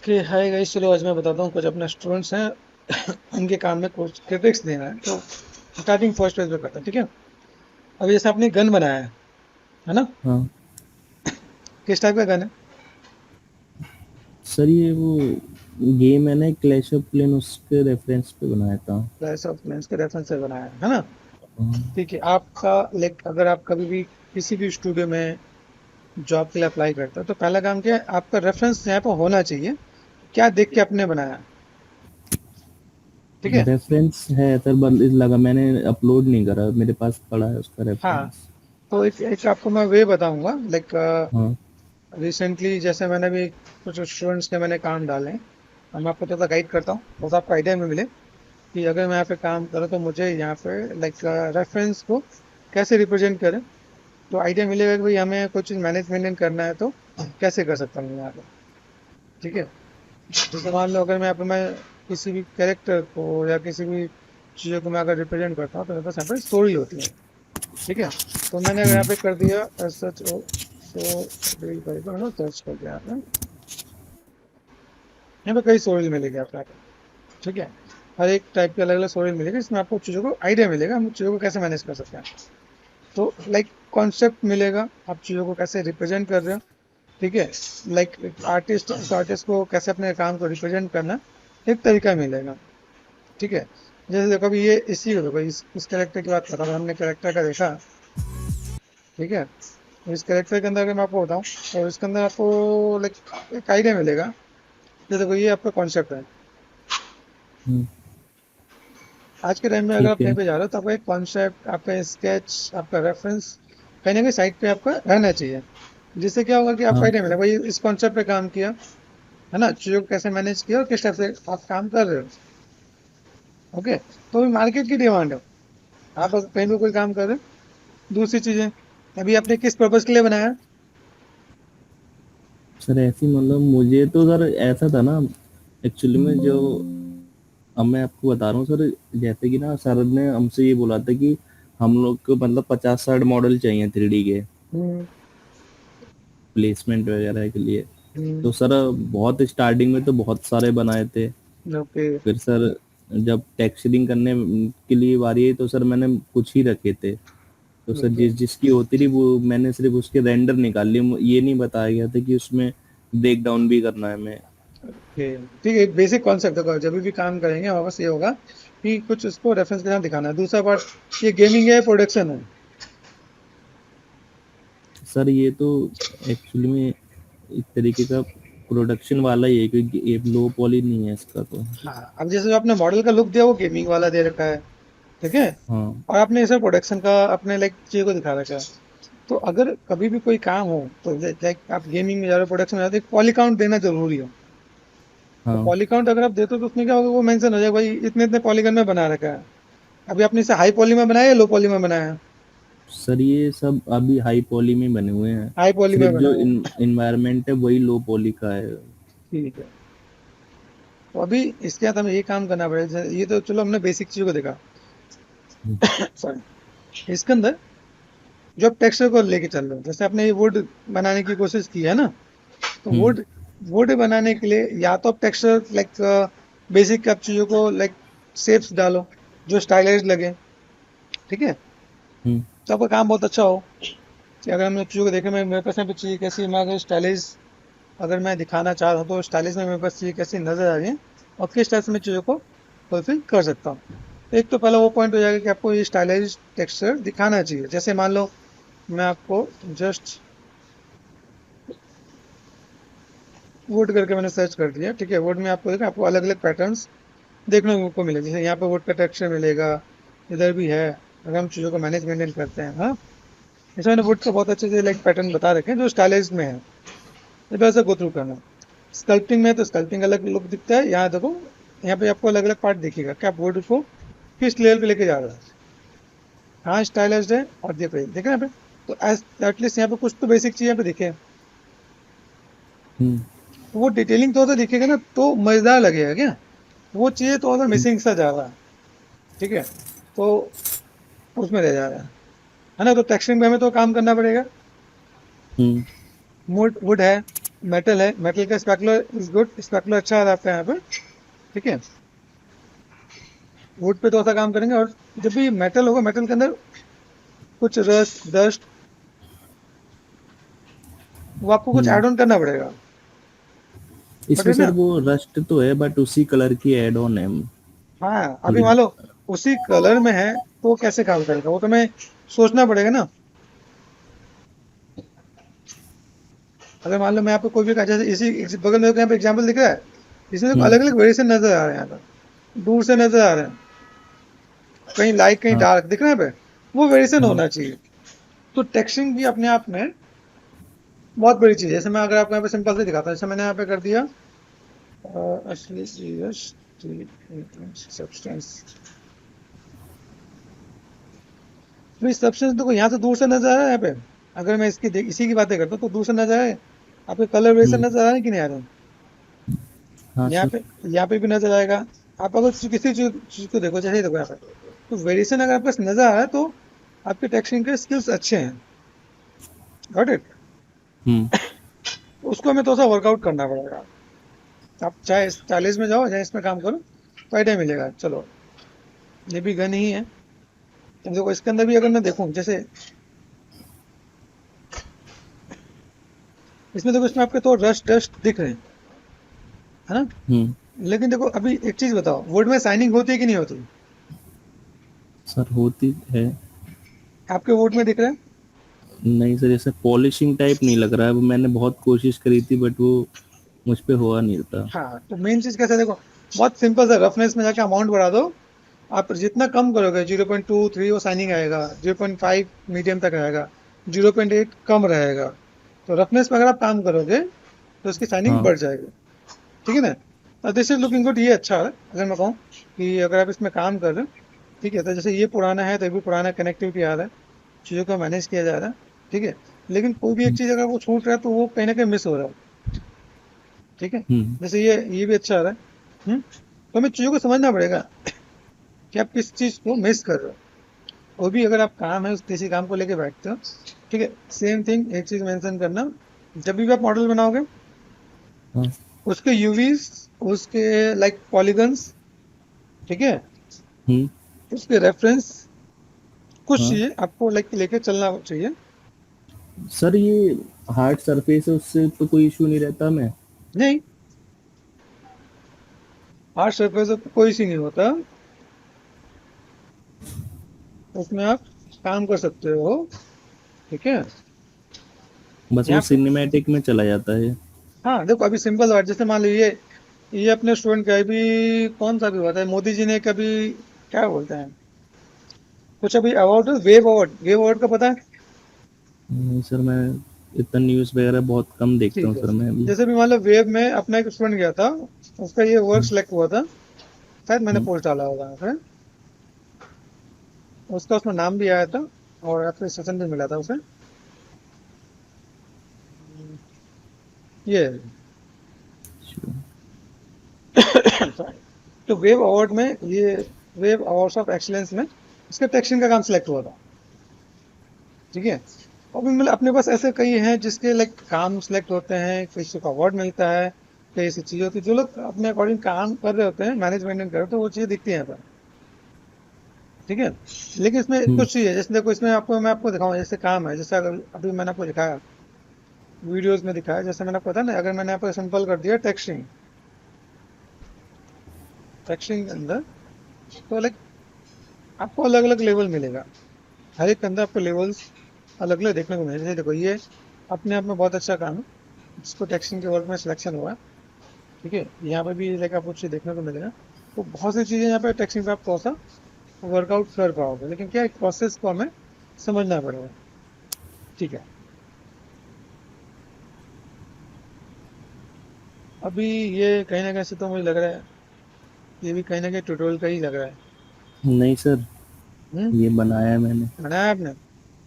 Okay hi guys, चलो आज मैं बताता हूँ कुछ अपने स्टूडेंट्स हैं उनके काम में कुछ क्रिटिक्स देना है। तो स्टार्टिंग फर्स्ट पेज पे करता है, ठीक है। अब जैसे आपने गन बनाया है ना। हाँ किस टाइप का गन है? सर, ये वो गेम है ना, क्लैश ऑफ क्लैन, उसके रेफरेंस पे बनाया था। क्लैश ऑफ क्लैंस के रेफरेंस से बनाया है ना। हाँ। ठीक है, आपका लाइक अगर आप कभी भी किसी भी स्टूडियो में जॉब के लिए अप्लाई करते हो तो पहला काम क्या है, आपका रेफरेंस यहाँ पर होना चाहिए। क्या देख के आपने बनाया, ठीक है। रेफरेंस है सर, बस लगा मैंने अपलोड नहीं करा, मेरे पास पड़ा है उसका हाँ, रेफरेंस। तो एक आपको मैं वे बताऊंगा लाइक हाँ। रिसेंटली जैसे मैंने भी कुछ स्टूडेंट्स के मैंने काम डाले हैं। अब मैं आपको थोड़ा गाइड करता हूँ, बस आपको आइडिया में मिले कि अगर मैं यहाँ पे काम करूँ तो मुझे यहाँ पे लाइक रेफरेंस को कैसे रिप्रेजेंट करें। तो आइडिया मिलेगा कि भाई हमें कुछ चीज़ मैनेजमेंट करना है तो कैसे कर सकता हूँ यहाँ पे, ठीक है। जैसे मान लो अगर मैं यहाँ पे मैं किसी भी कैरेक्टर को या किसी भी चीज़ों को मैं अगर रिप्रेजेंट करता हूँ तो मेरे पास यहाँ पे स्टोरी होती है, ठीक है। तो मैंने अगर यहाँ पे कर दिया सच ओ सो सर्च कर दिया आपने, यहाँ पे कई स्टोरेज मिलेगी आपको यहाँ पे, ठीक है। हर एक टाइप के अलग अलग स्टोरेज मिलेगा, इसमें आपको चीज़ों को आइडिया मिलेगा हम चीज़ों को कैसे मैनेज कर सकते हैं। तो लाइक कॉन्सेप्ट मिलेगा, आप चीज़ों को कैसे रिप्रेजेंट कर रहे हो, ठीक है। लाइक आर्टिस्ट को कैसे अपने काम को रिप्रेजेंट करना, एक तरीका मिलेगा, ठीक है। जैसे देखो अभी ये इसी को देखो, इस कैरेक्टर की बात कर रहा हूँ, हमने कैरेक्टर का देखा, ठीक है। तो इस कैरेक्टर के अंदर अगर मैं आपको बताऊँ तो इसके अंदर आपको लाइक एक आइडिया मिलेगा। जैसे देखो ये आपका कॉन्सेप्ट है। हम्म, आज के टाइम में अगर आप ठीक कहीं है। पे जा रहे हो तो आपका एक कॉन्सेप्ट, आपका स्केच, आपका रेफरेंस कहीं ना कहीं साइड पे आपका रहना चाहिए। जिससे क्या होगा कि आपको हाँ आइडिया मिलेगा भाई इस कॉन्सेप्ट पे काम किया है ना, चीज़ों को कैसे मैनेज किया और किस टाइप से आप काम कर रहे हो। ओके, तो मार्केट की डिमांड है, आप अगर कहीं पे कोई काम कर रहे हो। दूसरी चीज़ें, अभी आपने किस पर्पज के लिए बनाया? सर, ऐसी मतलब मुझे तो सर ऐसा था ना, एक्चुअली में जो अब मैं आपको बता रहा हूँ सर। जैसे कि ना सर ने हमसे ये बोला था कि हम लोग को मतलब 50-60 मॉडल चाहिए 3D के हम्म, प्लेसमेंट वगैरह के लिए। हम्म, तो सर बहुत स्टार्टिंग में तो बहुत सारे बनाए थे। ओके, फिर सर जब टेक्सचरिंग करने के लिए बारी आई तो सर मैंने कुछ ही रखे थे। तो सर ओके, जिसकी होती रही वो मैंने सिर्फ उसके रेंडर निकाल लिए, ये नहीं बताया गया था कि उसमें ब्रेक डाउन भी करना है हमें। ओके। ठीक है, बेसिक कॉन्सेप्ट देखो, जब भी काम करेंगे हमारे पास ये होगा कि कुछ इसको रेफरेंस के साथ दिखाना है। दूसरा पार्ट, ये गेमिंग है प्रोडक्शन है। सर ये तो एक्चुअली में एक तरीके का प्रोडक्शन वाला ही है, क्योंकि ये लो पॉली नहीं है इसका तो। हाँ, अब जैसे जो आपने मॉडल का लुक दिया वो गेमिंग वाला दे रखा है, ठीक है। हाँ और आपने इसे प्रोडक्शन का अपने लाइक चीज़ को दिखा रखा है। तो अगर कभी भी कोई काम हो तो लाइक आप गेमिंग में जा रहे हो, प्रोडक्शन में जा रहे हो, पॉली काउंट देना जरूरी हो। तो हाँ। पॉली काउंट अगर आप देते हो तो उसमें क्या होगा, वो मेंशन हो जाएगा भाई इतने इतने पॉलीगन में बना रखा है। अभी आपने इसे हाई पॉली में बनाया या लो पॉली में बनाया? सर ये सब अभी हाई पॉली में बने हुए हैं। हाई पॉली में सिर्फ जो बनाया, इन्वायरमेंट है वही लो पॉली का है। ठीक है। तो अभी इसके साथ हमें ये काम करना पड़ेगा, ये तो चलो हमने बेसिक चीज़ों को देखा। सॉरी, इसके अंदर जो आप टेक्सचर को लेके चल रहे हो, जैसे आपने ये वुड बनाने की कोशिश की है ना। तो हम्म। वुड वुड बनाने के लिए या तो आप टेक्सचर लाइक बेसिक आप चीज़ों को लाइक शेप्स डालो जो स्टाइलाइज लगे, ठीक है। हम्म। तो आपका काम बहुत अच्छा हो कि अगर हम चीज़ों को देखें, मैं मेरे पास यहाँ पे चीज़ कैसी, मैं अगर स्टाइलिश अगर मैं दिखाना चाह रहा हूँ तो स्टाइलिश में मेरे पास चीज़ कैसी नजर आ रही है और किस टाइप से मैं चीज़ों को फुलफिल कर सकता हूँ। एक तो पहला वो पॉइंट हो जाएगा कि आपको ये स्टाइलाइज टेक्सचर दिखाना चाहिए। जैसे मान लो मैं आपको जस्ट वुड करके मैंने सर्च कर दिया, ठीक है। वुड में आपको देखा, आपको अलग अलग पैटर्न्स देखने को मिले, जैसे यहाँ पे वुड का टेक्सचर मिलेगा, इधर भी है। अगर हम चीज़ों को मैनेज मेंटेन करते हैं, हाँ, इसमें मैंने वुड का बहुत अच्छे से लाइक पैटर्न बता रखे हैं जो स्टाइलाइज में है। ये वैसे गो थ्रू करना। स्कल्पटिंग में तो स्कल्पटिंग अलग लुक दिखता है, यहाँ देखो, यहाँ पे आपको अलग अलग पार्ट दिखेगा कि आप वुड को किस लेवल पे लेके जा रहे हैं, हाँ स्टाइलाइज्ड है और देखो ये देखे यहाँ पे। तो एज एटलीस्ट यहाँ पे कुछ तो बेसिक चीज़ यहाँ पे दिखे। हम्म। वो डिटेलिंग तो दिखेगा ना तो मजेदार लगेगा क्या। वो चीज़ें तो हम्म। मिसिंग सा जा रहा है, ठीक है। तो उसमें रह जा रहा है ना। तो टेक्सचरिंग में हमें तो काम करना पड़ेगा। हम्म। वुड वुड है, मेटल है, मेटल का स्पैकुलर इज गुड, स्पैकुलर अच्छा आ रहा है आपका यहाँ पे, ठीक है। वुड पे थोड़ा सा काम करेंगे, और जब भी मेटल होगा, मेटल के अंदर कुछ रस्ट डस्ट, वो आपको कुछ हम्म। ऐड ऑन करना पड़ेगा। बट इसमें है सर ना, वो रस्ट तो है बट उसी कलर की एड ऑन है हाँ अभी थोड़ी। मान लो उसी कलर में है तो कैसे काम करेगा, वो तो हमें सोचना पड़ेगा ना। अगर मान लो मैं आपको कोई भी जैसे इसी बगल में यहाँ पे एग्जाम्पल दिख रहा है, इसमें तो हम्म। अलग अलग वेरिएशन नजर आ रहे हैं, यहाँ पर दूर से नजर आ रहे हैं, कहीं लाइट कहीं हाँ। डार्क दिख रहा है यहाँ पे, वो वेरिएशन हाँ। होना चाहिए। तो टेक्सचरिंग भी अपने आप में बहुत बड़ी चीज है। जैसे मैं अगर आपको यहाँ पे सिंपल से दिखाता हूँ, जैसे मैंने यहाँ पे कर दिया असली सब्सटेंस, तो इस सब्सटेंस देखो यहाँ से दूर से नजर आ रहा है यहाँ पे। अगर मैं इसी की बातें करता हूँ तो दूर से नजर आ रहा है, आपके कलर वेरिएशन हम्म। नजर आ रहे हैं कि नहीं आ रहे हैं? हाँ यहाँ सर। पे यहाँ पे भी नजर आएगा। आप अगर किसी चीज को देखो, जैसे ही देखो यहाँ पे, तो वेरिएशन अगर आपके पास नजर आ रहा है तो आपके टेक्सचरिंग के स्किल्स अच्छे हैं। Got it. हम्म। उसको हमें थोड़ा सा वर्कआउट करना पड़ेगा। आप चाहे स्टाइलिश में जाओ, चाहे इसमें काम करो, फायदा मिलेगा। चलो, ये भी गन ही है। अब देखो इसके अंदर भी अगर मैं देखूं, जैसे इसमें देखो, इसमें आपके तो रस्ट डस्ट दिख रहे हैं, है ना। हम्म। लेकिन देखो अभी एक चीज बताओ, वुड में शाइनिंग होती है कि नहीं होती? सर होती है। आपके वुड में दिख रहा है? नहीं सर, जैसे पॉलिशिंग टाइप नहीं लग रहा है, वो मैंने बहुत कोशिश करी थी बट वो मुझ पे हुआ नहीं था। हाँ, तो मेन चीज कैसे देखो, बहुत सिंपल सा, रफनेस में जाके अमाउंट बढ़ा दो। आप जितना कम करोगे, 0.23 वो शाइनिंग आएगा, 0.5 मीडियम तक रहेगा, 0.8 कम रहेगा। तो रफनेस में अगर आप काम करोगे तो उसकी शाइनिंग हाँ। बढ़ जाएगी, ठीक है ना। दिस इज लुकिंग गुड, ये अच्छा है। अगर मैं कहूँ कि अगर आप इसमें काम कर रहे हो, ठीक है, तो जैसे ये पुराना है तो ये भी पुराना कनेक्टिविटी आ रहा है, चीज़ों को मैनेज किया जा रहा है, ठीक है। लेकिन कोई भी एक हम्म। चीज़ अगर वो छूट रहा है तो वो कहीं ना कहीं मिस हो रहा है, ठीक है। हम्म। जैसे ये भी अच्छा आ रहा है। तो हमें चीज़ों को समझना पड़ेगा कि आप किस चीज़ को मिस कर रहे हो। वो भी अगर आप काम है, उस किसी काम को लेके बैठते हो, ठीक है, सेम थिंग एक चीज़ मेंशन करना, जब भी आप मॉडल बनाओगे, हाँ। उसके यूवीज, उसके लाइक पॉलीगन्स, ठीक है, हम्म। उसके रेफरेंस, कुछ हाँ। चीज़ें आपको लाइक लेके चलना चाहिए। सर ये हार्ड सरफेस है, उससे तो कोई इशू नहीं रहता मैं। नहीं, हार्ड सरफेस पे कोई सी नहीं होता, उसमें आप काम कर सकते हो, ठीक है। बस वो यहाँ पे सिनेमैटिक में चला जाता है। हाँ देखो, अभी सिंपल बात, जैसे मान लीजिए ये अपने स्टूडेंट का अभी कौन सा भी हुआ था, मोदी जी ने कभी क्या बोलते हैं, कुछ अभी अवार्ड, वेव अवार्ड का पता है? नहीं सर, मैं इतना न्यूज़ वगैरह बहुत कम देखता ठीक हूँ है, सर मैं अभी। जैसे भी मान लो वेव में अपना एक स्टूडेंट गया था, उसका ये वर्क हम्म। सिलेक्ट हुआ था, शायद मैंने हम्म। पोस्ट डाला होगा यहाँ पे। उसका उसमें नाम भी आया था और एप्रिसिएशन भी मिला था उसे। ये Sure। तो वेव अवार्ड में, ये वेव अवार्ड्स ऑफ एक्सीलेंस में इसका टेक्सचरिंग का काम सिलेक्ट हुआ था, ठीक है। और भी मतलब अपने पास ऐसे कई हैं जिसके लाइक काम सिलेक्ट होते हैं, किसी को अवार्ड मिलता है, कई ऐसी चीज़ होती है, जो लोग अपने अकॉर्डिंग काम कर रहे होते हैं, मैनेजमेंट कर रहे होते हैं, वो चीज़ें दिखती हैं यहाँ पर, ठीक है। लेकिन इसमें हम्म। कुछ चीज़ है, जैसे देखो इसमें आपको मैं आपको दिखाऊँ, जैसे काम है, जैसे अगर अभी मैंने आपको दिखाया, वीडियोज में दिखाया, जैसे मैंने आपको बताया ना, अगर मैंने आपको सिंपल कर दिया टेक्सटिंग, टेक्सटिंग के अंदर, तो लाइक आपको अलग अलग लेवल मिलेगा, हर एक के अंदर आपको लेवल्स अलग अलग देखने को मिलेगा। जैसे देखो ये अपने आप में बहुत अच्छा काम है, जिसको टेक्सटिंग के वर्क में सिलेक्शन हुआ है, ठीक है। यहाँ पे भी लाइक आपको चीज़ देखने को मिलेगा। तो बहुत सी चीज़ें यहाँ पे टेक्सटिंग पे आप थोड़ा सा वर्कआउट कर पाओगे, लेकिन क्या एक प्रोसेस को हमें समझना पड़ेगा, ठीक है। अभी ये कहीं ना कहीं से तो मुझे लग रहा है, ये भी कहीं ना कहीं ट्यूटोरियल का ही लग रहा है। नहीं सर, हम्म, ये बनाया है मैंने। बनाया आपने?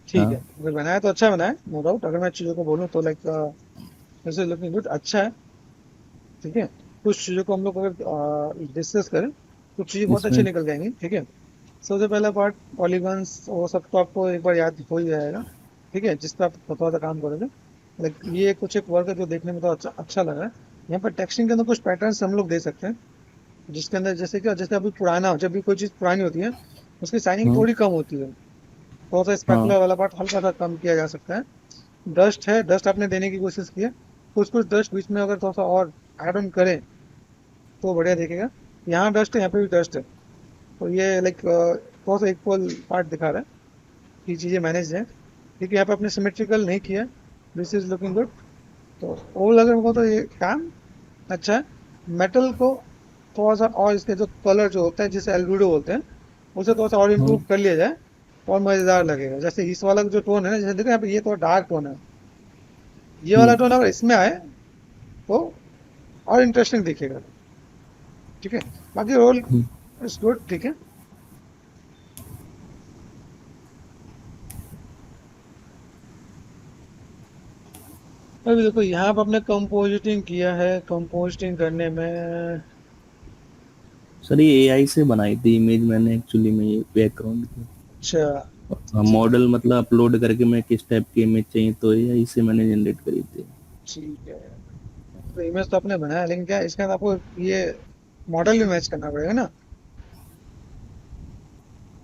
ठीक है, हाँ। अगर बनाया तो अच्छा बनाया, नो डाउट। अगर मैं चीज़ों को बोलूँ तो लाइक जैसे लुकिंग गुड, अच्छा है, ठीक है। कुछ चीज़ों को हम लोग अगर डिस्कस करें, कुछ चीज़ें बहुत अच्छी इसमें। निकल जाएंगी, ठीक है। सबसे पहला पार्ट पॉलीगन्स, वो सब तो आपको एक बार याद हो ही जाएगा, ठीक है, जिस पर आप थोड़ा सा काम करोगे। लाइक ये कुछ एक वर्क है जो देखने में तो अच्छा अच्छा लगा है। यहाँ पर टेक्सटिंग के अंदर कुछ पैटर्न्स हम लोग दे सकते हैं, जिसके अंदर जैसे क्या, जैसे अभी पुराना हो, जब भी कोई चीज़ पुरानी होती है उसकी शाइनिंग हाँ थोड़ी कम होती है, थोड़ा सा हाँ स्पेकुलर वाला पार्ट हल्का सा कम किया जा सकता है। डस्ट है, डस्ट आपने देने की कोशिश की है, कुछ कुछ डस्ट बीच में अगर थोड़ा सा और ऐड ऑन करें तो बढ़िया दिखेगा। यहाँ डस्ट है, यहाँ पे भी डस्ट है, तो ये लाइक थोड़ा सा इक्वल पार्ट दिखा रहा है कि चीज़ें मैनेज है, क्योंकि यहाँ पे आपने सिमेट्रिकल नहीं किया। This is looking good. तो ओवरऑल अगर मेरे को तो ये काम अच्छा है। मेटल को थोड़ा सा और इसके जो कलर जो होता है जिसे एल्बिडो बोलते हैं, उसे थोड़ा सा और हाँ। इम्प्रूव कर लिया जाए और मज़ेदार लगेगा। जैसे इस वाला जो टोन है ना, जैसे देखो यहाँ पे ये थोड़ा डार्क टोन है, ये वाला हम्म। टोन अगर इसमें आए तो और इंटरेस्टिंग दिखेगा। ठीक है, बाकी रोल हम्म। इज गुड, ठीक है। अभी देखो यहाँ पे अपने कंपोजिटिंग किया है, कंपोजिटिंग करने में सर ये एआई से बनाई थी इमेज मैंने एक्चुअली में, ये बैकग्राउंड की। अच्छा, ठीक मॉडल मतलब अपलोड करके मैं किस टाइप की इमेज चाहिए तो एआई से मैंने जनरेट करी थी। ठीक है। तो इमेज तो आपने बनाया, लेकिन क्या इसके अंदर आपको ये मॉडल भी मैच करना पड़ेगा ना।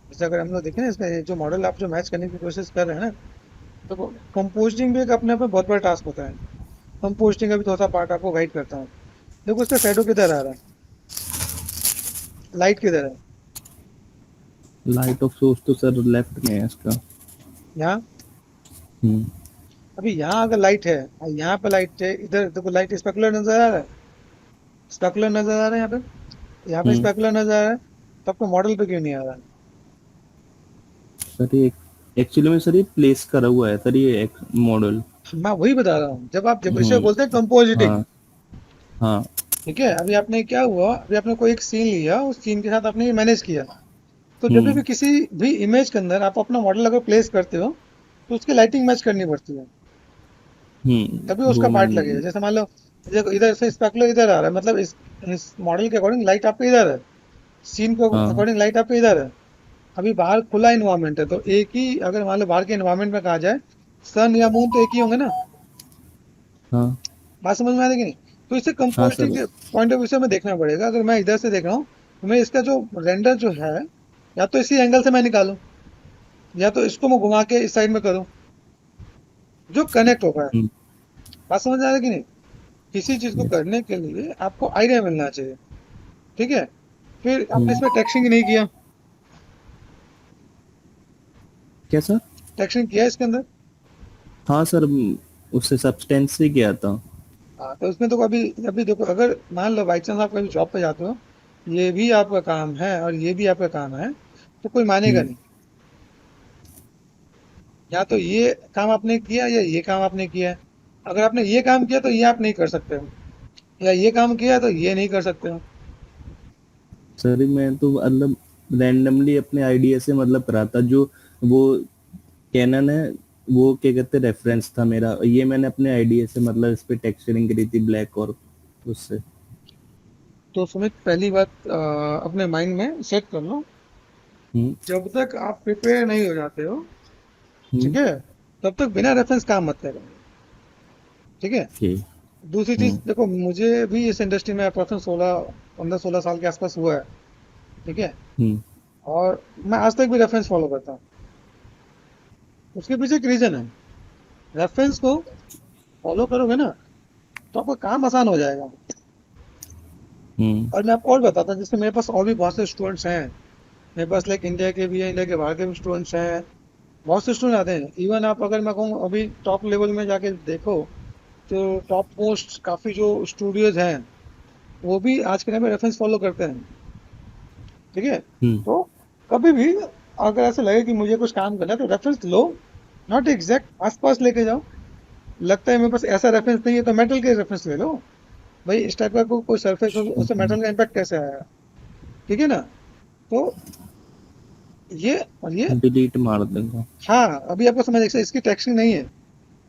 जैसे अगर हम लोग देखें ना, इसमें जो मॉडल आप जो मैच करने की कोशिश कर रहे हैं ना, तो कंपोजिटिंग भी एक अपने आप में बहुत बड़ा टास्क होता है। कंपोजिटिंग का भी थोड़ा सा पार्ट आपको गाइड करता हूँ। देखो इसका शेडो किधर आ रहा है, लाइट किधर है, लाइट ऑफ सोर्स तो सर लेफ्ट में है इसका। यहाँ। हम्म। अभी यहाँ अगर लाइट है और यहाँ पे लाइट है, इधर देखो लाइट स्पेकुलर नजर आ रहा है, स्पेकुलर नजर आ रहा है यहाँ पे हम्म। स्पेकुलर नजर आ रहा है, तो आपको मॉडल पे क्यों नहीं आ रहा है? सर ये एक्चुअली में सर ये प्लेस करा हुआ है सर, ये एक मॉडल। मैं वही बता रहा हूँ, जब इसे हम्म। बोलते हैं कंपोजिटिंग। हाँ हाँ। ठीक है, अभी आपने क्या हुआ, अभी आपने कोई एक सीन लिया, उस सीन के साथ आपने ये मैनेज किया। तो जब हम्म। भी किसी भी इमेज के अंदर आप अपना मॉडल अगर प्लेस करते हो, तो उसकी लाइटिंग मैच करनी पड़ती है, तभी वो उसका पार्ट लगेगा। मैंने। जैसे मान लो देखो इधर से स्पेकुलर इधर आ रहा है, मतलब इस मॉडल के अकॉर्डिंग लाइट आपके इधर है, सीन के हाँ अकॉर्डिंग लाइट आपके इधर है। अभी बाहर खुला इन्वायरमेंट है, तो एक ही, अगर मान लो बाहर के इन्वायरमेंट में कहा जाए, सन या मून तो एक ही होंगे ना। हाँ बात समझ में आ रही कि नहीं? तो इसे हाँ कंपोजिटिंग सर। के पॉइंट ऑफ व्यू से हमें देखना पड़ेगा। अगर मैं इधर से देख रहा हूँ, तो मैं इसका जो रेंडर जो है, या तो इसी एंगल से मैं निकालूं, या तो इसको मैं घुमा के इस साइड में करूं, जो कनेक्ट हो पाए। हम्म। बात समझ आ रही है कि नहीं? किसी चीज को यस। करने के लिए आपको आइडिया मिलना चाहिए। ठीक है, फिर आपने हम्म। इसमें टेक्सटिंग नहीं किया, क्या सर? टेक्सटिंग किया है इसके अंदर। हाँ सर, उससे सब्सटेंस से किया था। हाँ, तो इसमें तो अभी अभी देखो, अगर मान लो बाई चांस आप कभी जॉब पे जाते हो, ये भी आपका काम है और ये भी आपका काम है, तो कोई मानेगा हम्म। नहीं। या तो ये काम आपने किया या ये काम आपने किया है। अगर आपने ये काम किया तो ये आप नहीं कर सकते हो, या ये काम किया तो ये नहीं कर सकते हो। सर मैं तो मतलब रैंडमली अपने आइडिया से मतलब करा था, जो वो कैनन है, वो क्या कहते हैं रेफरेंस था मेरा, ये मैंने अपने आइडिया से मतलब इस पे टेक्सचरिंग करी थी ब्लैक और उससे। तो सुमित, पहली बात अपने माइंड में सेट कर लो, हम्म। जब तक आप प्रिपेयर नहीं हो जाते हो, ठीक हम्म। है, तब तक बिना रेफरेंस काम मत करो। ठीक है। ओके। दूसरी चीज हम्म। देखो, मुझे भी इस इंडस्ट्री में अप्रोक्स 15-16 साल के आसपास हुआ है। ठीक है, हम्म। और मैं आज तक भी रेफरेंस फॉलो करता हूँ। उसके पीछे एक रीजन है। रेफरेंस को फॉलो करोगे ना, तो आपका काम आसान हो जाएगा। हम्म। और मैं आपको और बताता हूँ, जैसे मेरे पास और भी बहुत से स्टूडेंट्स हैं, मेरे पास लाइक इंडिया के भी हैं, इंडिया के बाहर के भी स्टूडेंट्स हैं, बहुत से स्टूडेंट आते हैं। इवन आप अगर मैं कहूँ अभी टॉप लेवल में जाके देखो, तो टॉप मोस्ट काफ़ी जो स्टूडियोज हैं, वो भी आज के टाइम में रेफरेंस फॉलो करते हैं। ठीक है, हम्म। तो कभी भी अगर ऐसा लगे कि मुझे कुछ काम करना है, तो रेफरेंस लो, नॉट एग्जैक्ट आसपास लेके जाओ। लगता है मेरे पास ऐसा रेफरेंस नहीं है, तो मेटल के रेफरेंस ले लो। भाई इस टाइप का कोई सरफेस हो, उससे मेटल का इम्पैक्ट कैसे आएगा? ठीक है ना? तो ये और ये, डिलीट मार दूंगा। हाँ, अभी आपको समझ इसकी टेक्सटिंग नहीं है।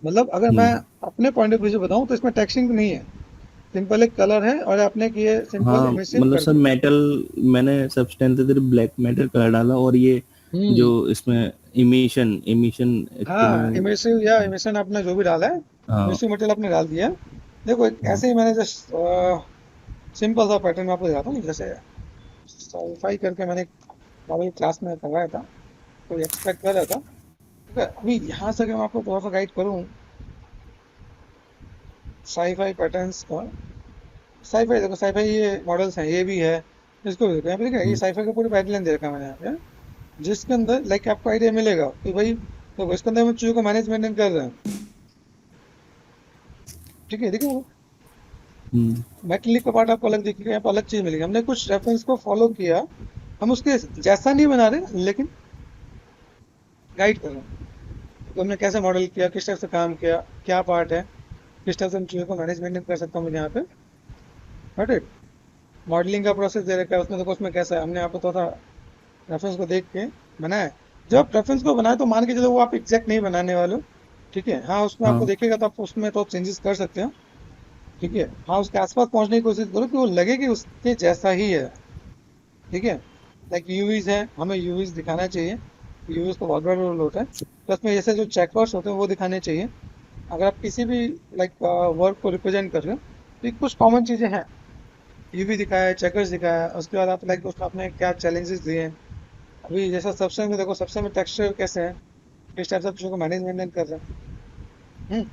मतलब अगर मैं हम्म। अपने पॉइंट ऑफ व्यू से बताऊं, तो इसमें टेक्सटिंग नहीं है, सिंपल एक कलर है और आपने किए सिंपल हाँ इमेज मतलब कर सर दिया। मेटल, मैंने सब्सटेंस ब्लैक मेटल कलर डाला, और ये जो हम्म। इसमें इमिशन इमिशन एक्चुअली हाँ, में। इमेसिव या इमिशन आपने जो भी डाला है, हाँ। बेसिक मटेरियल आपने डाल दिया। देखो एक हाँ। ऐसे ही मैंने जस्ट सिंपल सा पैटर्न में आपको दिखाता हूँ, जैसे साइफाई करके मैंने मॉडल क्लास में करवाया था, कोई एक्सपेक्ट कर रहा था। ठीक है, अभी यहाँ से अगर मैं आपको थोड़ा सा गाइड करूँ साईफाई पैटर्न्स का, साईफाई देखो, साईफाई ये मॉडल्स हैं, ये भी है, इसको भी देखो। यहाँ पे देखा ये हम्म। साईफाई का पूरी गाइडलाइन दे रखा है मैंने यहाँ पे, जिसके अंदर लाइक आपको आइडिया मिलेगा कि भाई देखो इसके अंदर हम चीज़ों को मैनेजमेंट कर रहे हैं। ठीक है, देखो हम्म। मैटलिक का पार्ट आपको अलग दिखेगा, यहाँ पर अलग चीज़ मिलेगी। हमने कुछ रेफरेंस को फॉलो किया, हम उसके जैसा नहीं बना रहे लेकिन गाइड कर रहे हैं। तो हमने कैसे मॉडल किया, किस तरह से काम किया, क्या पार्ट है, किस तरह से हम चीज़ों को मैनेजमेंट कर सकता हूँ मुझे यहाँ पे। Got it. मॉडलिंग का प्रोसेस दे रखा है उसमें, देखो उसमें कैसा है, हमने यहाँ पे थोड़ा रेफरेंस को देख के बनाया है। जब आप रेफरेंस को बनाए तो मान के चलो वो आप एग्जैक्ट नहीं बनाने वाले हो। ठीक है, हाँ उसमें आपको हाँ। देखेगा तो आप उसमें तो चेंजेस कर सकते हो। ठीक है, हाँ उसके आसपास पहुंचने की कोशिश करो कि वो लगे कि उसके जैसा ही है। ठीक है, लाइक यूवीज है, हमें यूवीज दिखाना चाहिए, यूवीज तो बहुत बड़ा रोल होता है। प्लस में जैसे जो चेकवर्ड्स होते हैं वो दिखाने चाहिए। अगर आप किसी भी लाइक वर्क को रिप्रेजेंट कर रहे हो तो ये कुछ कॉमन चीज़ें हैं। यूवी दिखाया है, चेकर्स दिखाया है, उसके बाद आप लाइक उसमें आपने क्या चैलेंजेस दिए हैं। अभी जैसा सबसे में देखो, सबसे में टेक्सचर कैसे है, किस टाइप से चीज़ों को मैनेज मेंटेन कर रहे हैं।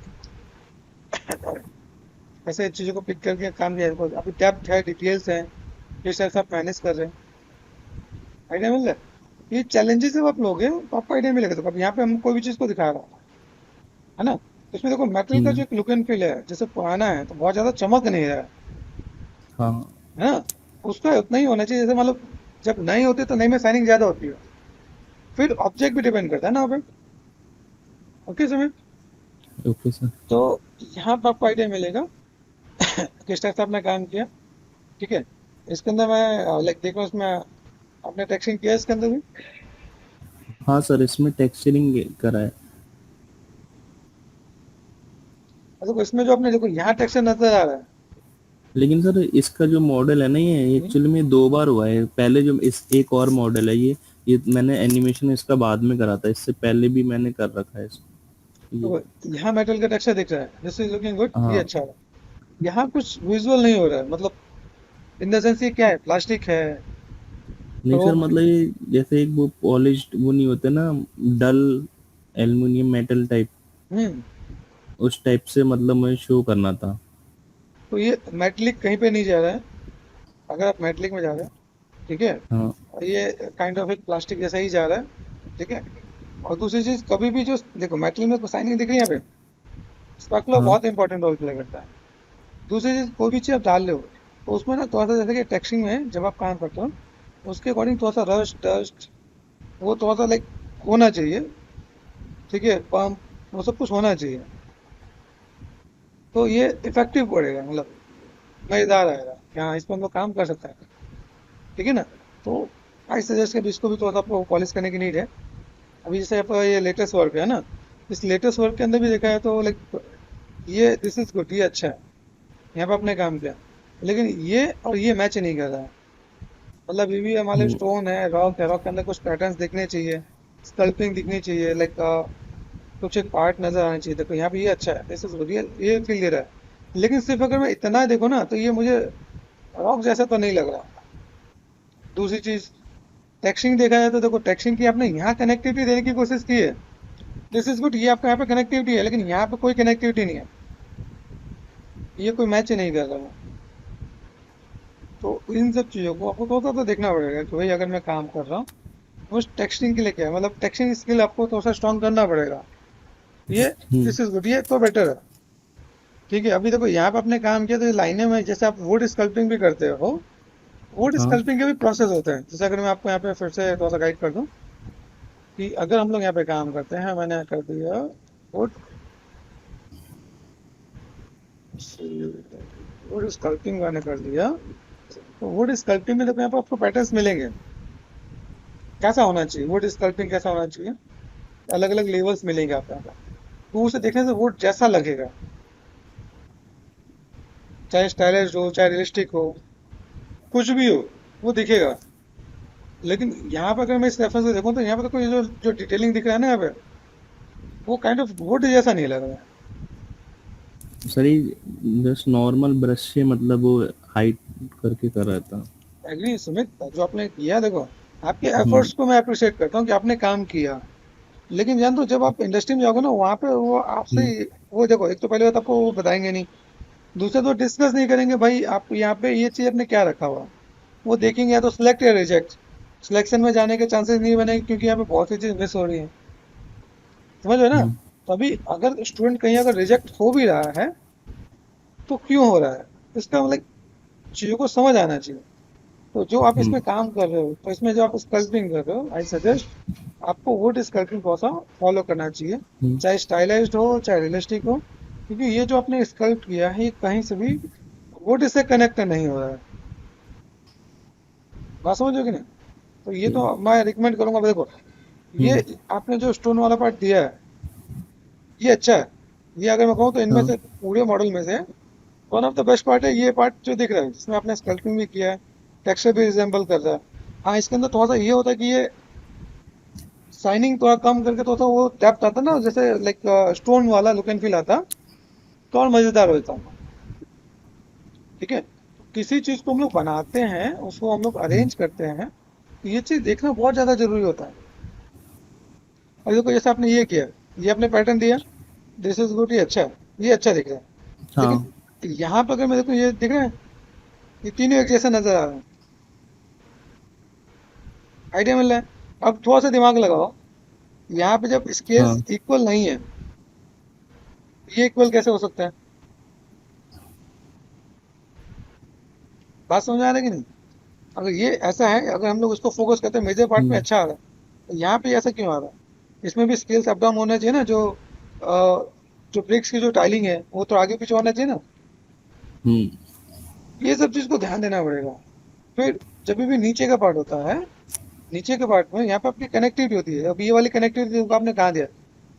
कैसे चीज़ों को पिक करके काम किया है, अभी डेप्थ है, डिटेल्स है, किस टाइप से आप मैनेज कर रहे हैं। आइडिया मिल रहा है, ये चैलेंजेस जब आप लोगे तो आपको आइडिया मिलेगा। तो अब यहाँ पे हम कोई भी चीज़ को दिखा रहा हूँ, है ना, तो इसमें देखो मेटल का जो हम्म। एक लुक एंड फील है, जैसे पुराना है तो बहुत ज़्यादा चमक नहीं रहा हाँ। है ना, उसका उतना ही होना चाहिए। जैसे मतलब जब नई होती है तो नई में शाइनिंग ज़्यादा होती है। फिर ऑब्जेक्ट भी डिपेंड करता है ना वहाँ पे। ओके समय, ओके सर। तो यहाँ पर आपको आइडिया मिलेगा किस टाइप से आपने काम किया। ठीक है, इसके अंदर मैं लाइक देखो इसमें आपने टेक्सटिंग किया है इसके अंदर भी। हाँ सर, इसमें टेक्सचरिंग करा है। देखो इसमें जो आपने देखो यहाँ टेक्सचर नजर आ रहा है। लेकिन सर इसका जो मॉडल है ना, ये हम्म, एक्चुअली में 2 बार हुआ है। पहले जो इस एक और मॉडल है, ये मैंने एनिमेशन इसका बाद में करा था, इससे पहले भी मैंने कर रखा है इसको ये। तो यहाँ मेटल का टेक्सचर दिख रहा है, दिस इज लुकिंग गुड, ये हाँ। अच्छा है। यहाँ कुछ विजुअल नहीं हो रहा है, मतलब इन द सेंस ये क्या है, प्लास्टिक है, नहीं सर, क्रोम। मतलब ये जैसे एक वो पॉलिश्ड वो नहीं होते ना, डल एल्युमिनियम मेटल टाइप, हम्म, उस टाइप से मतलब मुझे शो करना था। तो ये मेटलिक कहीं पे नहीं जा रहा है। अगर आप मेटलिक में जा रहे हैं, ठीक है, हाँ। और ये काइंड ऑफ एक प्लास्टिक जैसा ही जा रहा है। ठीक है, और दूसरी चीज कभी भी जो देखो मेटल में साइनिंग दिख रही है यहाँ पे, स्पार्कलर हाँ। बहुत इंपॉर्टेंट रोल प्ले करता है। दूसरी चीज कोई भी चीज आप डाल रहे हो तो उसमें ना थोड़ा सा, जैसे कि टेक्सटिंग में जब आप काम करते हो उसके अकॉर्डिंग थोड़ा सा रश डस्ट वो थोड़ा सा लाइक होना चाहिए। ठीक है, पंप वो सब कुछ होना चाहिए, तो ये इफेक्टिव पड़ेगा, मतलब मजेदार आएगा कि हाँ इस पर हम लोग काम कर सकते हैं। ठीक है ना, तो आई सजेस्ट कि इसको भी थोड़ा सा आपको पॉलिश करने की नीड है। अभी जैसे आपका ये लेटेस्ट वर्क है ना, इस लेटेस्ट वर्क के अंदर भी देखा है तो लाइक ये दिस इज गुड, ये अच्छा है, यहाँ पे आपने काम किया। लेकिन ये और ये मैच नहीं कर रहा है। मतलब ये भी हमारे हम्म। स्टोन है, रॉक के अंदर कुछ पैटर्न्स दिखने चाहिए, स्कल्पिंग दिखनी चाहिए, लाइक कुछ एक पार्ट नजर आना चाहिए। देखो यहाँ पे ये अच्छा है, दिस इज गुड, ये फील दे रहा है। लेकिन सिर्फ अगर मैं इतना देखो ना तो ये मुझे रॉक जैसा तो नहीं लग रहा। दूसरी चीज टेक्सटिंग देखा जाए तो देखो टेक्सटिंग की आपने यहाँ कनेक्टिविटी देने की कोशिश की है, दिस इज गुड, ये आपका यहाँ पे कनेक्टिविटी है, लेकिन यहाँ पे कोई कनेक्टिविटी नहीं है, ये कोई मैच ही नहीं कर रहा है। तो इन सब चीज़ों को आपको थोड़ा सा देखना पड़ेगा कि भाई अगर मैं काम कर रहा हूँ उस टेक्सटिंग के लिए क्या है, मतलब टेक्सटिंग स्किल आपको थोड़ा सा स्ट्रॉन्ग करना पड़ेगा। ये हम्म। दिस इज गुड, ये तो बेटर है। ठीक है, अभी देखो यहाँ पे आपने काम किया तो ये लाइनें में, जैसे आप वुड स्कल्पिंग भी करते हो, वुड हाँ। स्कल्पिंग के भी प्रोसेस होते हैं। जैसे अगर मैं आपको यहाँ पे फिर से थोड़ा सा गाइड कर दूँ कि अगर हम लोग यहाँ पे काम करते हैं, मैंने कर दिया वुड वुड स्कल्पिंग मैंने कर दिया, तो वुड स्कल्पिंग में देखो यहाँ पे आपको पैटर्न्स मिलेंगे। कैसा होना चाहिए वुड स्कल्पिंग, कैसा होना चाहिए, अलग अलग लेवल्स मिलेंगे आपको यहाँ पे। तो उसे देखने से वुड जैसा लगेगा, चाहे स्टाइलिश हो चाहे रियलिस्टिक हो, कुछ भी हो, वो दिखेगा। लेकिन यहाँ पे अगर मैं इस रेफरेंस से देखूँ तो यहाँ पे तो कोई जो जो डिटेलिंग दिख रहा है ना यहाँ पे, वो काइंड ऑफ वुड जैसा नहीं लग रहा है। सर ये जस्ट नॉर्मल ब्रश से मतलब वो हाइट करके कर रहा था। एग्री सुमित, जो आपने किया देखो, आपके हम्म एफर्ट्स को मैं अप्रिशिएट करता हूँ कि आपने काम किया। लेकिन जान दो, जब आप इंडस्ट्री में जाओगे ना, वहाँ पे वो आपसे, हम्म वो देखो, एक तो पहले बात आपको वो बताएंगे नहीं, दूसरा तो डिस्कस नहीं करेंगे भाई आप यहाँ पे ये चीज आपने क्या रखा हुआ। वो देखेंगे या तो सिलेक्ट या रिजेक्ट। सिलेक्शन में जाने के चांसेस नहीं बनेंगे क्योंकि यहाँ पे बहुत सी चीज मिस हो रही है। समझ रहे हो ना? हम्म तो अभी अगर स्टूडेंट कहीं अगर रिजेक्ट हो भी रहा है तो क्यों हो रहा है, इसका मतलब चीजों को समझ आना चाहिए। तो जो आप हम्म इसमें काम कर रहे हो, तो इसमें जो आप स्कल्पिंग कर रहे हो, आई सजेस्ट आपको वुड स्कल्पिंग थोड़ा सा फॉलो करना चाहिए। हम्म चाहे स्टाइलाइज्ड हो चाहे रियलिस्टिक हो, क्योंकि ये जो आपने स्कल्प्ट किया है ये कहीं से भी वुड से कनेक्ट नहीं हो रहा है। बात समझो कि नहीं? तो ये तो मैं रिकमेंड करूंगा। देखो, हम्म, ये आपने जो स्टोन वाला पार्ट दिया है ये अच्छा है। ये अगर मैं कहूँ तो इनमें हाँ से पूरे मॉडल में से one of the best part है ये पार्ट जो दिख रहा है, जिसमें आपने स्कल्पिंग भी किया है, टेक्सचर भी रिजेंबल कर रहा है। हाँ, इसके अंदर थोड़ा सा ये होता है कि ये शाइनिंग थोड़ा कम करके थोड़ा सा वो डेप्थ आता ना, जैसे लाइक स्टोन वाला लुक एंड फील आता, तो और मजेदार होता है। ठीक है, तो किसी चीज को हम लोग बनाते हैं, उसको हम लोग हम्म अरेंज करते हैं, तो ये चीज देखना बहुत ज्यादा जरूरी होता है। और देखो, जैसे आपने ये किया, ये आपने पैटर्न दिया, दिस इज गुड, ये अच्छा है, ये अच्छा दिख रहा है। हाँ लेकिन यहाँ पर अगर मैं देखो, ये दिख रहा है, ये तीनों एक जैसा नजर आ रहा है। आइडिया मिल रहा है? अब थोड़ा सा दिमाग लगाओ, यहाँ पे जब स्केल्स हाँ इक्वल नहीं है, ये इक्वल कैसे हो सकता है? बात समझ आ रहा है कि नहीं? अगर ये ऐसा है, अगर हम लोग उसको फोकस करते हैं मेजर पार्ट में हम्म अच्छा आ रहा है, तो यहाँ पे ऐसा क्यों आ रहा है? इसमें भी स्केल्स अप डाउन होना चाहिए ना, जो ब्रिक्स की जो टाइलिंग है वो तो आगे पीछे होना चाहिए ना। हम्म ये सब चीज को ध्यान देना पड़ेगा। फिर जब भी नीचे का पार्ट होता है, नीचे के पार्ट में यहाँ पे आपकी कनेक्टिविटी होती है। अब ये वाली कनेक्टिविटी को आपने कहाँ दिया?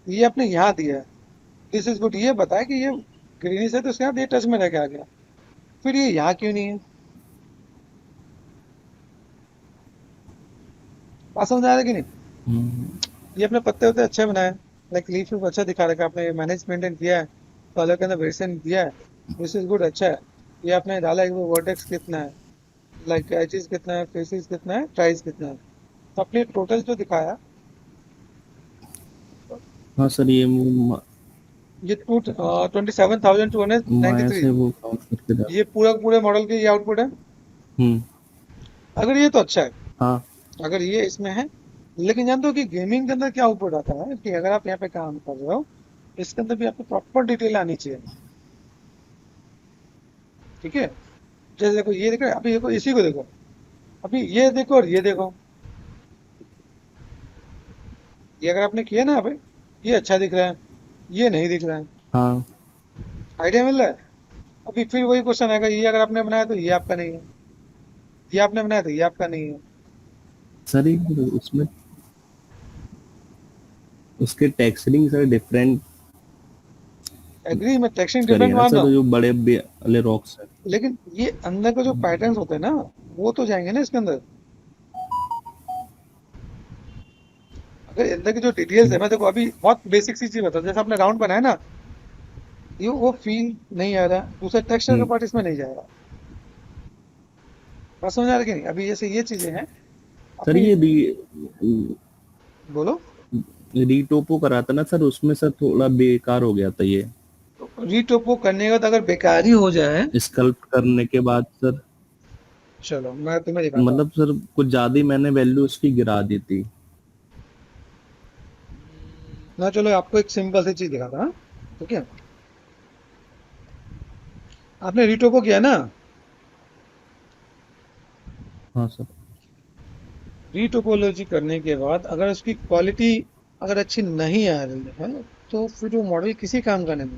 ये आपने यहाँ दिया है। दिस इज गुड, ये बताया कि ये ग्रीनिश है तो इसके साथ ये टच में रह के आ गया। फिर ये यहाँ क्यों नहीं है? बात समझ आ रहा है कि नहीं? हम्म, ये अपने पत्ते होते अच्छे बनाए, लाइक लीफ भी अच्छा दिखा रखा है आपने, मैनेज मेंटेन किया है, कलर के अंदर वेरिएशन दिया है, दिस इज गुड, अच्छा है। ये आपने डाला है कि वो वर्टेक्स कितना है, लाइक एजेस कितना है, फेसेस कितना है, ट्राइस कितना है, तो अपने टोटल जो दिखाया, हाँ सर ये ये 27,293 माया से वो काउंट करके डाल। ये पूरा पूरे मॉडल की ये आउटपुट है। हम्म अगर ये तो अच्छा है, हाँ अगर ये इसमें है। लेकिन जानते हो कि गेमिंग के अंदर क्या आउटपुट आता है, कि अगर आप यहाँ पे काम कर रहे हो, इसके अंदर भी आपको प्रॉपर डिटेल आनी चाहिए। ठीक है, जैसे देखो, ये देखो, अभी देखो, इसी को देखो, अभी ये देखो और ये देखो, ये अगर आपने किया ना अभी, ये अच्छा दिख रहा है, ये नहीं दिख रहा है। हाँ आइडिया मिल रहा है? अभी फिर वही क्वेश्चन आएगा, ये अगर आपने बनाया तो ये आपका नहीं है, ये आपने बनाया तो ये आपका नहीं है। सर ये उसमें उसके टेक्सचरिंग सर डिफरेंट एग्री, मैं टेक्सचरिंग करिए डिफरेंट ना मान रहा सर, हूँ, जो बड़े वाले रॉक्स है। लेकिन ये अंदर का जो पैटर्न्स होते हैं ना, वो तो जाएंगे ना इसके अंदर। अगर अंदर की जो डिटेल्स है, मैं देखो अभी बहुत बेसिक सी चीज बता, जैसे आपने राउंड बनाया ना, ये वो फील नहीं आ रहा, दूसरा टेक्सचर का हम्म पार्ट इसमें नहीं जाएगा। बात समझ आ रहा है कि नहीं? अभी जैसे ये चीजें हैं सर अपनी, ये बोलो। रीटोपो करा था ना सर, उसमें सर थोड़ा बेकार हो गया था ये। रीटोपो करने के बाद अगर बेकार ही हो जाए, स्कल्प्ट करने के बाद सर, चलो मैं तुम्हें दिखाता हूँ। मतलब सर कुछ ज्यादा ही मैंने वैल्यू उसकी गिरा दी थी। ना, चलो आपको एक सिंपल सी चीज दिखाता हूँ। ठीक है, आपने रीटोपो किया ना, हाँ सर। रीटोपोलॉजी करने के बाद अगर उसकी क्वालिटी अगर अच्छी नहीं आ रही है, तो फिर वो मॉडल किसी काम का नहीं।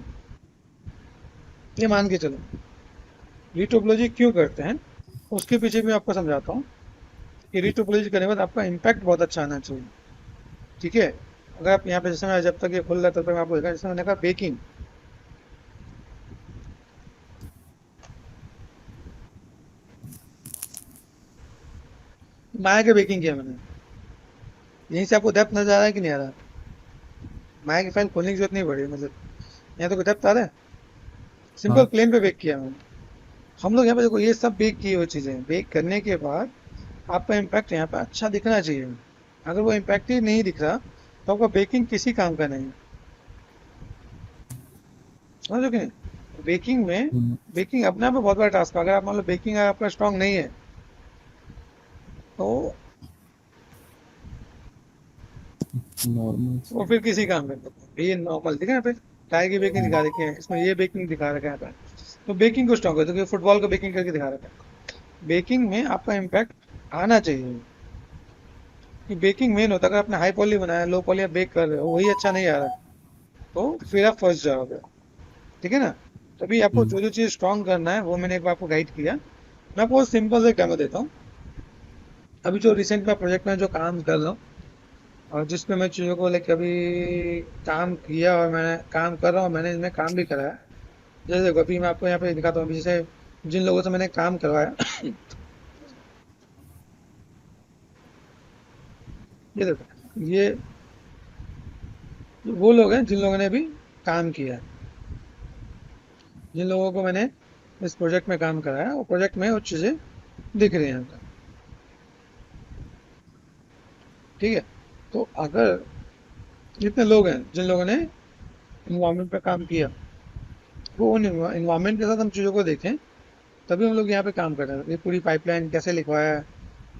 ये मान के चलो, रीटोपोलॉजी क्यों करते हैं, उसके पीछे भी आपको समझाता हूँ। कि रीटोपोलॉजी करने के बाद आपका इम्पैक्ट बहुत अच्छा आना चाहिए। ठीक है, अगर आप यहाँ पे, जैसे मैं जब तक ये खुल रहा था, तब तक मैं आपको देखा, जैसे मैंने कहा बेकिंग, माया के बेकिंग किया मैंने, यहीं से आपको डेप्थ नजर आ रहा है कि नहीं आ रहा? माया की फाइल खोलने की जरूरत नहीं पड़ी, मतलब यहाँ तो कोई डेप्थ आ रहा है। सिंपल हाँ प्लेन पे बेक किया मैंने। हम लोग यहाँ पे देखो ये सब बेक की हुई चीज़ें बेक करने के बाद आपका इम्पैक्ट यहाँ पे अच्छा दिखना चाहिए। अगर वो इम्पैक्ट ही नहीं दिख रहा तो आपका बेकिंग किसी काम का नहीं है। समझ रहे हो कि नहीं? बेकिंग में हम्म, बेकिंग अपने आप में बहुत बड़ा टास्क है। अगर आप मान लो बेकिंग आपका स्ट्रांग नहीं है तो नॉर्मल वो से। फिर किसी काम का नहीं। ये नॉर्मल दिखा यहाँ पे टायर की बेकिंग दिखा रखे हैं, इसमें ये बेकिंग दिखा रखा है यहाँ पे। तो बेकिंग को स्ट्रांग है तो फुटबॉल को बेकिंग करके दिखा रखा है। बेकिंग में आपका इम्पैक्ट आना चाहिए कि बेकिंग मेन होता है। अगर आपने हाई पॉली बनाया लो पॉली आप बेक कर रहे हो वही अच्छा नहीं आ रहा तो फिर आप फंस जाओगे। ठीक है ना? तभी आपको हम्म, जो जो चीज़ स्ट्रांग करना है वो मैंने एक बार आपको गाइड किया। मैं आपको सिंपल से डेमो देता हूँ। अभी जो रिसेंट में प्रोजेक्ट में जो काम कर रहा हूँ और जिसमें मैं चीज़ों को लेकर अभी काम किया और मैंने काम कर रहा हूँ मैंने इसमें काम भी करा है। जैसे देखो अभी मैं आपको यहाँ पे दिखाता हूँ अभी जैसे जिन लोगों से मैंने काम करवाया ये देखो ये वो लोग हैं जिन लोगों ने अभी काम किया है। जिन लोगों को मैंने इस प्रोजेक्ट में काम कराया वो प्रोजेक्ट में वो चीज़ें दिख रही हैं यहाँ पर। ठीक है? तो अगर जितने लोग हैं जिन लोगों ने इन्वायरमेंट पे काम किया वो उन इन्वायरमेंट के साथ हम चीज़ों को देखें तभी हम लोग यहाँ पे काम कर रहे हैं। ये पूरी पाइपलाइन कैसे लिखवाया है,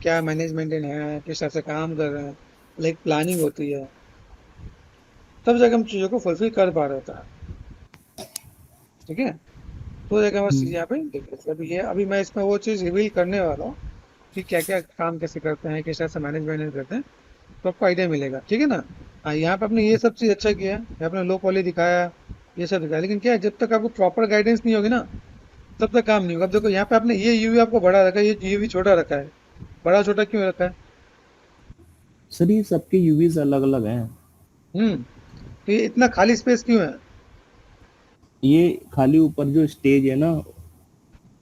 क्या मैनेजमेंट है, किस तरह से काम कर रहे हैं, लाइक प्लानिंग होती है, तब जाके हम चीज़ों को फुलफिल कर पा रहे होता है। ठीक है? तो जाके बस हम्म, यहाँ पे देखिए अभी मैं इसमें वो चीज़ रिवील करने वाला हूँ कि क्या क्या काम कैसे करते हैं किस तरह से मैनेजमेंट करते हैं तो आपको आइडिया मिलेगा। ठीक है ना? हाँ यहाँ पे आपने ये सब चीज़ अच्छा किया है, यहाँ आपने लो पॉली दिखाया, ये सब दिखाया, लेकिन क्या है जब तक आपको प्रॉपर गाइडेंस नहीं होगी ना तब तक काम नहीं होगा। अब देखो यहाँ पे आपने ये यूवी आपको बड़ा रखा है ये यूवी छोटा रखा है। बड़ा छोटा क्यों रखा है? सर ये सबके यूवीज अलग अलग हैं। तो ये इतना खाली स्पेस क्यों है? ये खाली ऊपर जो स्टेज है ना,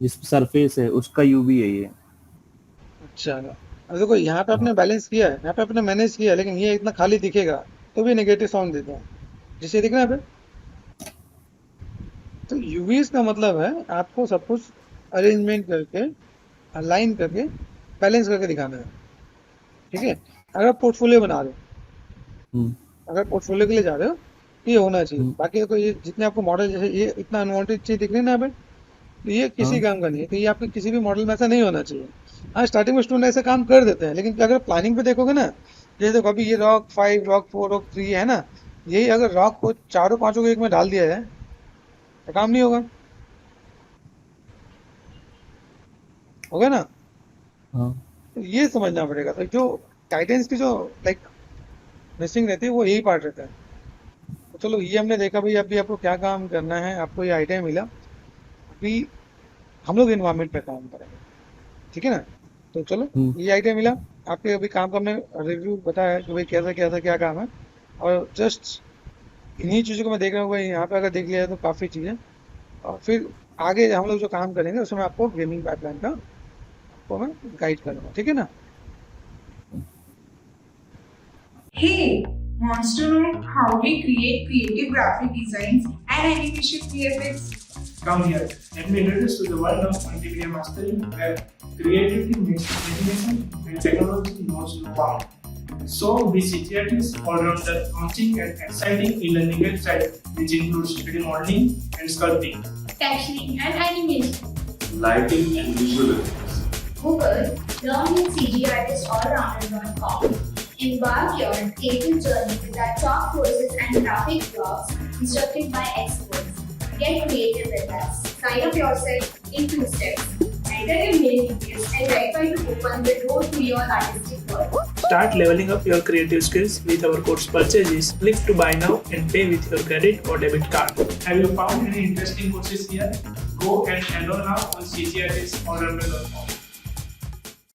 जिस सरफेस है उसका यूवी है ये। अच्छा अब देखो यहाँ पे हाँ आपने बैलेंस किया है, यहाँ पे आपने मैनेज किया है, लेकिन ये इतना खाली दिखेगा तो भी नेगेटिव साउंड देता है जिससे दिख रहा है यहाँ पे। तो यूवीज का मतलब है आपको सब कुछ अरेंजमेंट करके अलाइन करके बैलेंस करके दिखाना है। ठीक है? अगर पोर्टफोलियो बना रहे हो, हम्म, अगर पोर्टफोलियो के लिए जा रहे हो तो ये होना चाहिए। हम्म, बाकी देखो ये जितने आपको मॉडल जैसे ये इतना अनवांटेड चीज दिख रही है ना यहाँ पे तो ये किसी हाँ काम का नहीं है। तो ये आपके किसी भी मॉडल में ऐसा नहीं होना चाहिए। हाँ स्टार्टिंग में स्टूडेंट ऐसे काम कर देते हैं लेकिन अगर प्लानिंग पे देखोगे ना जैसे देखो अभी ये रॉक 5 रॉक 4 रॉक 3 है ना यही अगर रॉक को चारों पांचों को एक में डाल दिया जाए तो काम नहीं होगा। होगा ना? हाँ तो ये समझना पड़ेगा। तो जो गाइडेंस की जो लाइक मिसिंग रहती है वो यही पार्ट रहता है। तो चलो ये हमने देखा भाई अभी आपको क्या काम करना है आपको ये आइडिया मिला। अभी हम लोग इन्वायरमेंट पे काम करेंगे। ठीक है ना? तो चलो हम्म, ये आइडिया मिला। आपके अभी काम का हमने रिव्यू बताया कि भाई कैसा क्या काम है। और जस्ट इन्हीं चीज़ों को मैं देख रहा हूँ भाई यहाँ पे अगर देख लिया जाए तो काफ़ी चीज़ें और फिर आगे हम लोग जो काम करेंगे उसमें आपको गेमिंग पाइपलाइन का आपको मैं गाइड करूँगा। ठीक है ना? Hey, wants to know how we create creative graphic designs and animation VFX? Come here, let me introduce you to the world of multimedia mastering where creativity meets imagination and technology knows no bound. So, we CTRTs all-rounder launching an exciting e-learning website which includes 3D modeling and sculpting, texturing and animation. lighting and visual effects. Google Learn with CGArtistAllrounder.com. Embark your creative journey with our top courses and graphic blogs instructed by experts. Get creative with us. Sign up yourself in 2 steps. Enter your mail details and verify to open the door to your artistic world. Start leveling up your creative skills with our course purchases. Click to buy now and pay with your credit or debit card. Have you found any interesting courses here? Go and enroll now on CGArtistAllrounder.com.